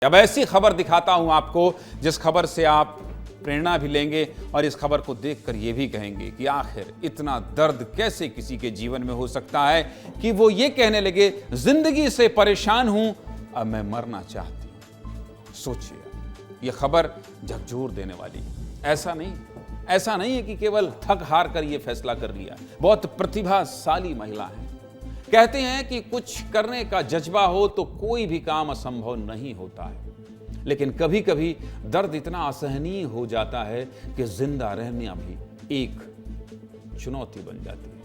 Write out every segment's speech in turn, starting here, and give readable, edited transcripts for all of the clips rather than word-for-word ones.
अब ऐसी खबर दिखाता हूं आपको जिस खबर से आप प्रेरणा भी लेंगे और इस खबर को देखकर यह भी कहेंगे कि आखिर इतना दर्द कैसे किसी के जीवन में हो सकता है कि वो ये कहने लगे, जिंदगी से परेशान हूं, अब मैं मरना चाहती हूं। सोचिए, यह खबर झकझोर देने वाली है। ऐसा नहीं है कि केवल थक हार कर यह फैसला कर लिया। बहुत प्रतिभाशाली महिला है। कहते हैं कि कुछ करने का जज्बा हो तो कोई भी काम असंभव नहीं होता है, लेकिन कभी कभी दर्द इतना असहनीय हो जाता है कि जिंदा रहना भी एक चुनौती बन जाती है।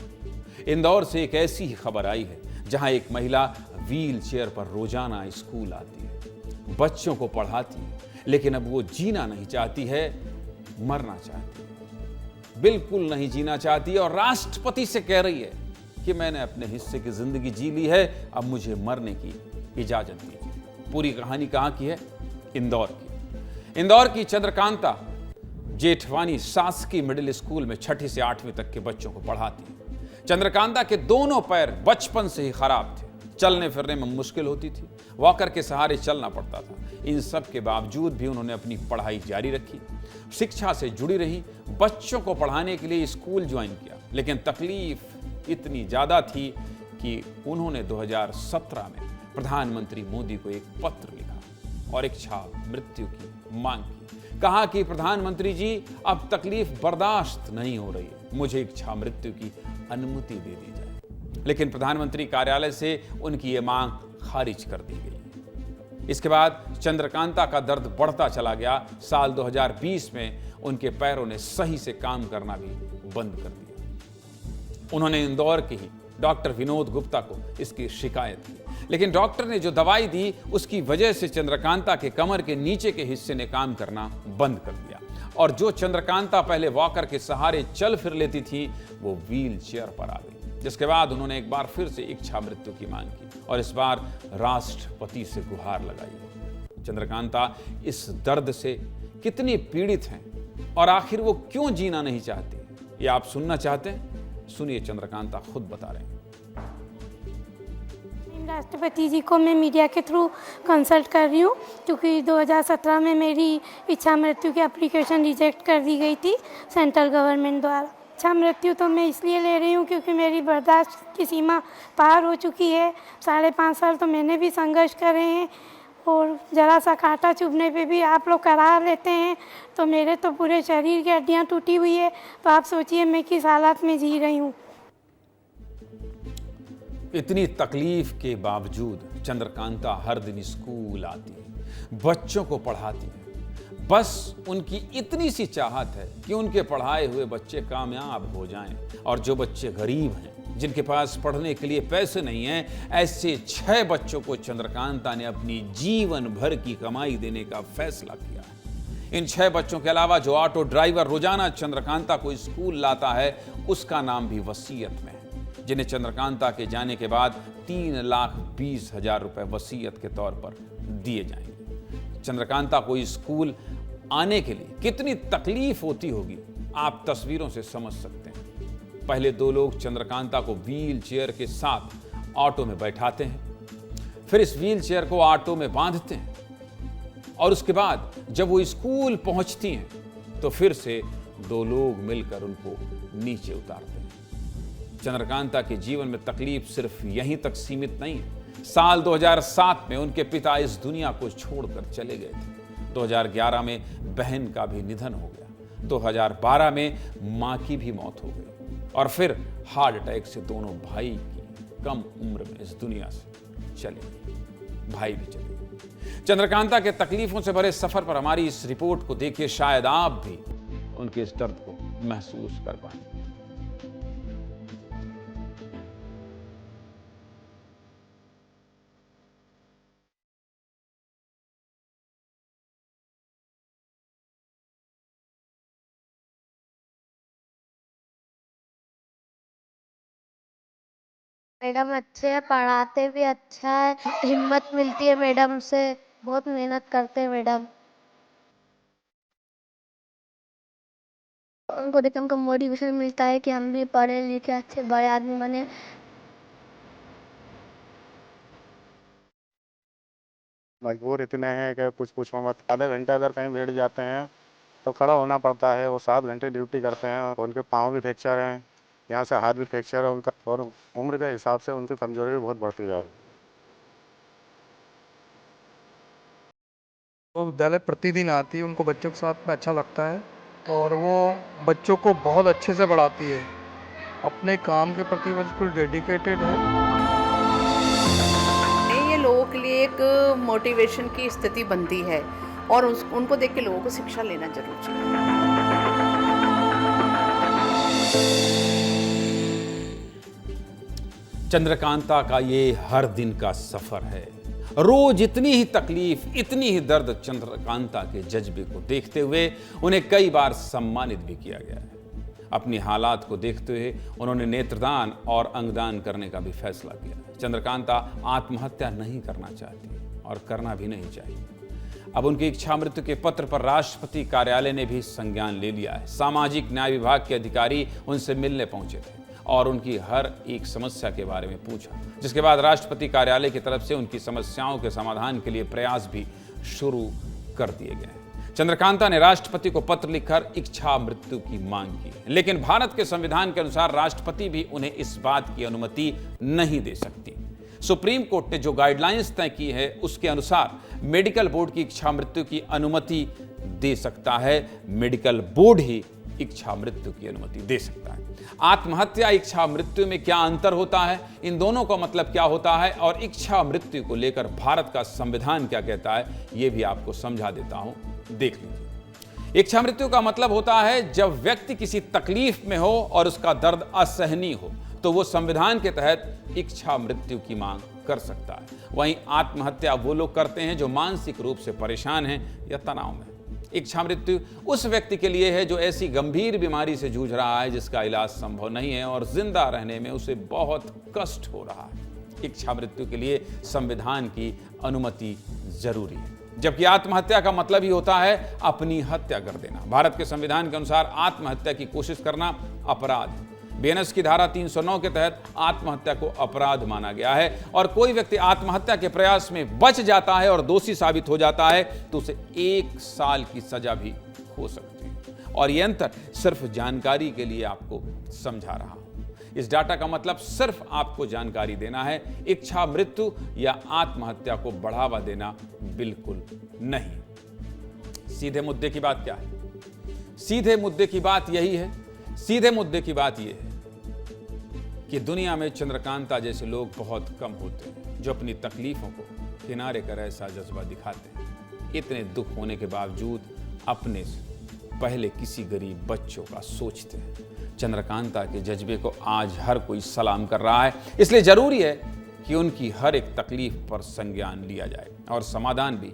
इंदौर से एक ऐसी ही खबर आई है जहां एक महिला व्हील चेयर पर रोजाना स्कूल आती है, बच्चों को पढ़ाती है, लेकिन अब वो जीना नहीं चाहती है, मरना चाहती है। बिल्कुल नहीं जीना चाहती है और राष्ट्रपति से कह रही है कि मैंने अपने हिस्से की जिंदगी जी ली है, अब मुझे मरने की इजाजत दीजिए। पूरी कहानी कहां की है? इंदौर की चंद्रकांता जेठवानी शासकीय मिडिल स्कूल में 6ठी से 8वीं तक के बच्चों को पढ़ाती है। चंद्रकांता के दोनों पैर बचपन से ही खराब थे, चलने फिरने में मुश्किल होती थी, वॉकर के सहारे चलना पड़ता था। इन सब के बावजूद भी उन्होंने अपनी पढ़ाई जारी रखी, शिक्षा से जुड़ी रही, बच्चों को पढ़ाने के लिए स्कूल ज्वाइन किया। लेकिन तकलीफ इतनी ज्यादा थी कि उन्होंने 2017 में प्रधानमंत्री मोदी को एक पत्र लिखा और इच्छा मृत्यु की मांग की। कहा कि प्रधानमंत्री जी, अब तकलीफ बर्दाश्त नहीं हो रही है, मुझे इच्छा मृत्यु की अनुमति दे दी जाए। लेकिन प्रधानमंत्री कार्यालय से उनकी ये मांग खारिज कर दी गई। इसके बाद चंद्रकांता का दर्द बढ़ता चला गया। साल 2020 में उनके पैरों ने सही से काम करना भी बंद कर दिया। उन्होंने इंदौर के ही डॉक्टर विनोद गुप्ता को इसकी शिकायत की, लेकिन डॉक्टर ने जो दवाई दी उसकी वजह से चंद्रकांता के कमर के नीचे के हिस्से ने काम करना बंद कर दिया और जो चंद्रकांता पहले वॉकर के सहारे चल फिर लेती थी वो व्हील चेयर पर आ गई। जिसके बाद उन्होंने एक बार फिर से इच्छा मृत्यु की मांग की और इस बार राष्ट्रपति से गुहार लगाई। चंद्रकांता इस दर्द से कितनी पीड़ित हैं और आखिर वो क्यों जीना नहीं चाहती, ये आप सुनना चाहते हैं? सुनिए, चंद्रकांता खुद बता रहे हैं। राष्ट्रपति जी को मैं मीडिया के थ्रू कंसल्ट कर रही हूँ, क्योंकि 2017 में मेरी इच्छा मृत्यु की एप्लीकेशन रिजेक्ट कर दी गई थी सेंट्रल गवर्नमेंट द्वारा। इच्छा मृत्यु तो मैं इसलिए ले रही हूँ क्योंकि मेरी बर्दाश्त की सीमा पार हो चुकी है। 5.5 साल तो मैंने भी संघर्ष करे हैं और ज़रा सा कांटा चुभने पे भी आप लोग करा लेते हैं, तो मेरे तो पूरे शरीर की हड्डियाँ टूटी हुई है। तो आप सोचिए मैं किस हालत में जी रही हूँ। इतनी तकलीफ के बावजूद चंद्रकांता हर दिन स्कूल आती है, बच्चों को पढ़ाती है। बस उनकी इतनी सी चाहत है कि उनके पढ़ाए हुए बच्चे कामयाब हो जाएं और जो बच्चे गरीब हैं, जिनके पास पढ़ने के लिए पैसे नहीं हैं, ऐसे 6 बच्चों को चंद्रकांता ने अपनी जीवन भर की कमाई देने का फैसला किया है। इन 6 बच्चों के अलावा जो ऑटो ड्राइवर रोजाना चंद्रकांता को स्कूल लाता है, उसका नाम भी वसीयत में है, जिन्हें चंद्रकांता के जाने के बाद 3,20,000 रुपए वसीयत के तौर पर दिए जाएंगे। चंद्रकांता को स्कूल आने के लिए कितनी तकलीफ होती होगी, आप तस्वीरों से समझ सकते हैं। पहले 2 लोग चंद्रकांता को व्हील चेयर के साथ ऑटो में बैठाते हैं, फिर इस व्हील चेयर को ऑटो में बांधते हैं और उसके बाद जब वो स्कूल पहुंचती हैं तो फिर से 2 लोग मिलकर उनको नीचे उतारते हैं। चंद्रकांता के जीवन में तकलीफ सिर्फ यहीं तक सीमित नहीं है। साल 2007 में उनके पिता इस दुनिया को छोड़कर चले गए थे। 2011 में बहन का भी निधन हो गया। 2012 में मां की भी मौत हो गई और फिर हार्ट अटैक से दोनों भाई की कम उम्र में इस दुनिया से चले गए। भाई भी चले गए। चंद्रकांता के तकलीफों से भरे सफर पर हमारी इस रिपोर्ट को देखिए, शायद आप भी उनके इस दर्द को महसूस कर पाए। मैडम अच्छे हैं, पढ़ाते भी अच्छा है, हिम्मत मिलती है मैडम से, बहुत मेहनत करते हैं मैडम। उनको देख हमको मोटिवेशन मिलता है कि हम भी पढ़े लिखे अच्छे बड़े आदमी बने। मजबूर इतने हैं कि कुछ पूछो मत। आधे घंटे अगर कहीं बैठ जाते हैं तो खड़ा होना पड़ता है। वो 7 घंटे ड्यूटी करते हैं, उनके पाँव भी फ्रैक्चर हैं, यहाँ से हाथ भी फ्रैक्चर है उनका, और उम्र के हिसाब से उनकी कमजोरी भी बहुत बढ़ती जा रही है। वो विद्यालय प्रतिदिन आती है, उनको बच्चों के साथ में अच्छा लगता है और वो बच्चों को बहुत अच्छे से पढ़ाती है। अपने काम के प्रति बिल्कुल डेडिकेटेड है। ये लोगों के लिए एक मोटिवेशन की स्थिति बनती है और उनको देख के लोगों को शिक्षा लेना जरूर चाहिए। चंद्रकांता का ये हर दिन का सफर है। रोज इतनी ही तकलीफ, इतनी ही दर्द। चंद्रकांता के जज्बे को देखते हुए उन्हें कई बार सम्मानित भी किया गया है। अपनी हालात को देखते हुए उन्होंने नेत्रदान और अंगदान करने का भी फैसला किया। चंद्रकांता आत्महत्या नहीं करना चाहती और करना भी नहीं चाहिए। अब उनकी इच्छा मृत्यु के पत्र पर राष्ट्रपति कार्यालय ने भी संज्ञान ले लिया है। सामाजिक न्याय विभाग के अधिकारी उनसे मिलने पहुंचे थे और उनकी हर एक समस्या के बारे में पूछा, जिसके बाद राष्ट्रपति कार्यालय की तरफ से उनकी समस्याओं के समाधान के लिए प्रयास भी शुरू कर दिए गए हैं। चंद्रकांता ने राष्ट्रपति को पत्र लिखकर इच्छा मृत्यु की मांग की, लेकिन भारत के संविधान के अनुसार राष्ट्रपति भी उन्हें इस बात की अनुमति नहीं दे सकती। सुप्रीम कोर्ट ने जो गाइडलाइंस तय की है उसके अनुसार मेडिकल बोर्ड की इच्छा मृत्यु की अनुमति दे सकता है। मेडिकल बोर्ड ही इच्छा मृत्यु की अनुमति दे सकता है। आत्महत्या इच्छा मृत्यु में क्या अंतर होता है, इन दोनों का मतलब क्या होता है और इच्छा मृत्यु को लेकर भारत का संविधान क्या कहता है, यह भी आपको समझा देता हूं, देख लीजिए। इच्छा मृत्यु का मतलब होता है जब व्यक्ति किसी तकलीफ में हो और उसका दर्द असहनीय हो तो वो संविधान के तहत इच्छा मृत्यु की मांग कर सकता है। वहीं आत्महत्या वो लोग करते हैं जो मानसिक रूप से परेशान हैं या तनाव में। इच्छा मृत्यु उस व्यक्ति के लिए है जो ऐसी गंभीर बीमारी से जूझ रहा है जिसका इलाज संभव नहीं है और जिंदा रहने में उसे बहुत कष्ट हो रहा है। इच्छा मृत्यु के लिए संविधान की अनुमति जरूरी है, जबकि आत्महत्या का मतलब ही होता है अपनी हत्या कर देना। भारत के संविधान के अनुसार आत्महत्या की कोशिश करना अपराध है। बीएनएस की धारा 309 के तहत आत्महत्या को अपराध माना गया है और कोई व्यक्ति आत्महत्या के प्रयास में बच जाता है और दोषी साबित हो जाता है तो उसे 1 साल की सजा भी हो सकती है। और यह अंतर सिर्फ जानकारी के लिए आपको समझा रहा हूं। इस डाटा का मतलब सिर्फ आपको जानकारी देना है, इच्छा मृत्यु या आत्महत्या को बढ़ावा देना बिल्कुल नहीं। सीधे मुद्दे की बात क्या है? सीधे मुद्दे की बात यही है, सीधे मुद्दे की बात यह है कि दुनिया में चंद्रकांता जैसे लोग बहुत कम होते हैं जो अपनी तकलीफों को किनारे कर ऐसा जज्बा दिखाते हैं। इतने दुख होने के बावजूद अपने पहले किसी गरीब बच्चों का सोचते हैं। चंद्रकांता के जज्बे को आज हर कोई सलाम कर रहा है, इसलिए जरूरी है कि उनकी हर एक तकलीफ पर संज्ञान लिया जाए और समाधान भी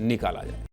निकाला जाए।